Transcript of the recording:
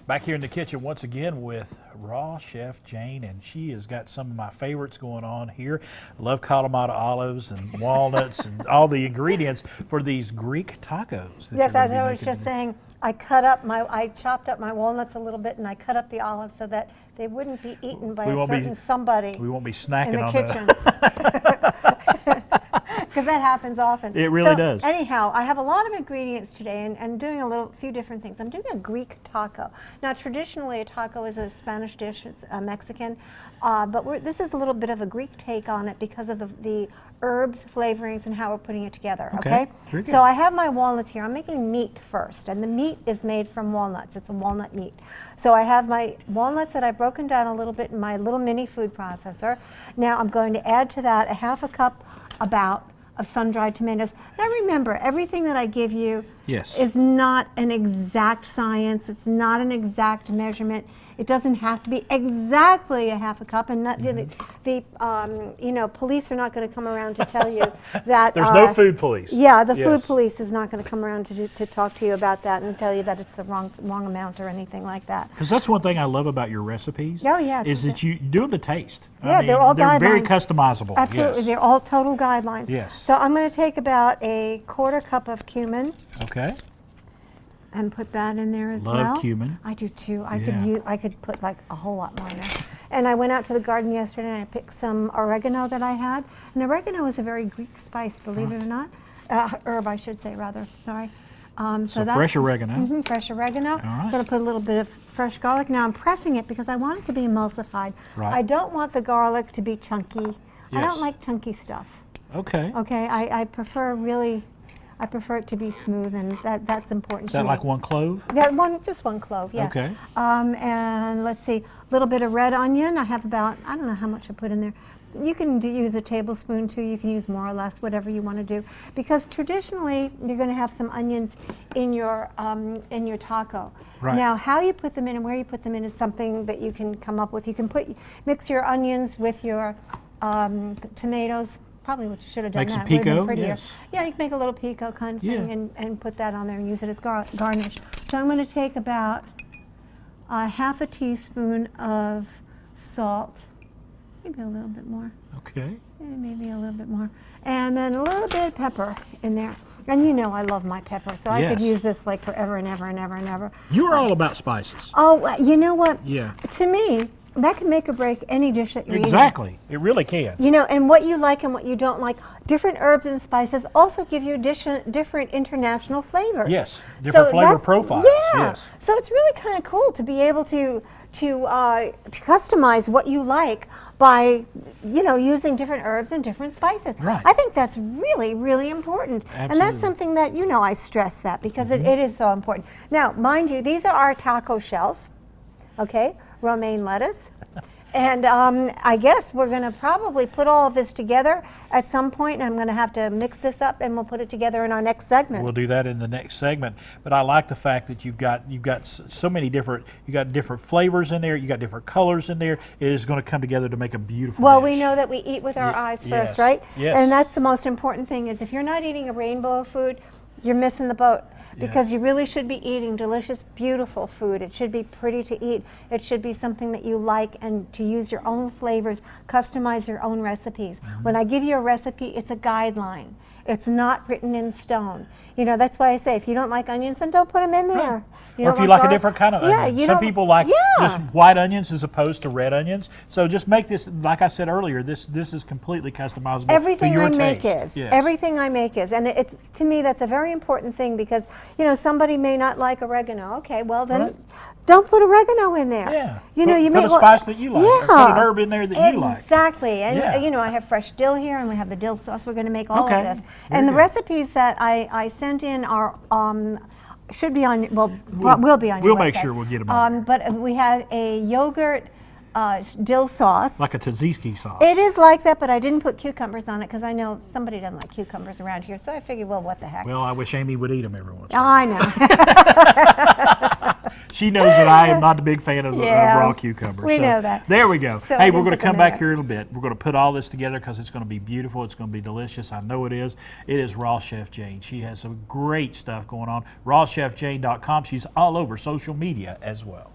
Back here in the kitchen once again with Raw Chef Jane, and she has got some of my favorites going on here. I love Kalamata olives and walnuts and all the ingredients for these Greek tacos. Yes, as I was just saying, I chopped up my walnuts a little bit, and I cut up the olives so that they wouldn't be eaten by a certain somebody. We won't be snacking in the on kitchen. Because that happens often. It really does. Anyhow, I have a lot of ingredients today and doing a few different things. I'm doing a Greek taco. Now, traditionally, a taco is a Spanish dish. It's Mexican. But this is a little bit of a Greek take on it because of the herbs, flavorings, and how we're putting it together. Okay? So I have my walnuts here. I'm making meat first, and the meat is made from walnuts. It's a walnut meat. So I have my walnuts that I've broken down a little bit in my little mini food processor. Now I'm going to add to that a half a cup of sun-dried tomatoes. Now remember, everything that I give you is not an exact science. It's not an exact measurement. It doesn't have to be exactly a half a cup, and not, the police are not going to come around to tell you that. There's no food police. Yeah, the food police is not going to come around to talk to you about that and tell you that it's the wrong amount or anything like that. Because that's one thing I love about your recipes. Oh yeah, is that you do them to taste. Yeah, they're all guidelines. They're very customizable. Absolutely, they're all total guidelines. Yes. So I'm going to take about a quarter cup of cumin. Okay. And put that in there as well. Love cumin. I do too. I could put like a whole lot more in there. And I went out to the garden yesterday and I picked some oregano that I had. And oregano is a very Greek spice, believe it or not. Herb, I should say, rather. Sorry. So fresh oregano. Fresh oregano. All right. I'm going to put a little bit of fresh garlic. Now I'm pressing it because I want it to be emulsified. Right. I don't want the garlic to be chunky. I don't like chunky stuff. Okay. Okay. I prefer it to be smooth, and that's important. Is that like one clove? Yeah, just one clove, yes. Okay. And let's see, a little bit of red onion. I have about, I don't know how much I put in there. You can use a tablespoon too. You can use more or less, whatever you want to do. Because traditionally, you're going to have some onions in your taco. Right. Now, how you put them in and where you put them in is something that you can come up with. You can mix your onions with your tomatoes. Probably what you should have done. Make some pico, yes. Yeah, you can make a little pico kind of thing and put that on there and use it as garnish. So I'm going to take about half a teaspoon of salt, maybe a little bit more. Okay. Maybe a little bit more. And then a little bit of pepper in there. And you know I love my pepper, so I could use this like forever and ever and ever and ever. You're all about spices. Oh, you know what? Yeah. To me, that can make or break any dish that you're eating. Exactly. It really can. You know, and what you like and what you don't like. Different herbs and spices also give you different international flavors. Yes. Different flavor profiles. Yeah. Yes. So it's really kind of cool to be able to customize what you like by, using different herbs and different spices. Right. I think that's really, really important. Absolutely. And that's something that, I stress that because it is so important. Now, mind you, these are our taco shells, okay? Romaine lettuce. And I guess we're going to probably put all of this together at some point, and I'm going to have to mix this up, and we'll put it together in our next segment. We'll do that in the next segment. But I like the fact that you've got so many different flavors in there. You got different colors in there. It is going to come together to make a beautiful dish. We know that we eat with our eyes first, right? Yes. And that's the most important thing. Is if you're not eating a rainbow of food, you're missing the boat. Because you really should be eating delicious, beautiful food. It should be pretty to eat. It should be something that you like, and to use your own flavors, customize your own recipes. When I give you a recipe, it's a guideline. It's not written in stone. That's why I say if you don't like onions, then don't put them in there. Or if you like a different kind of onion. Some people like just white onions as opposed to red onions. So just make this, like I said earlier, this is completely customizable Everything to your I make taste. is. Everything I make is. And it's, to me, that's a very important thing because, somebody may not like oregano. Okay, well then don't put oregano in there. Yeah. Put a spice that you like. Yeah. Or put an herb in there that you like. Exactly. And I have fresh dill here, and we have the dill sauce. We're going to make all of this. And the recipes that I sent in are should be on, will be on your website. We'll make sure we'll get them on. But we have a yogurt dill sauce. Like a tzatziki sauce. It is like that, but I didn't put cucumbers on it because I know somebody doesn't like cucumbers around here. So I figured, well, what the heck. Well, I wish Amy would eat them every once in a while. I know. She knows that I am not a big fan of raw cucumbers. We know that. There we go. So hey, we're going to come back here in a bit. We're going to put all this together because it's going to be beautiful. It's going to be delicious. I know it is. It is Raw Chef Jane. She has some great stuff going on. RawChefJane.com. She's all over social media as well.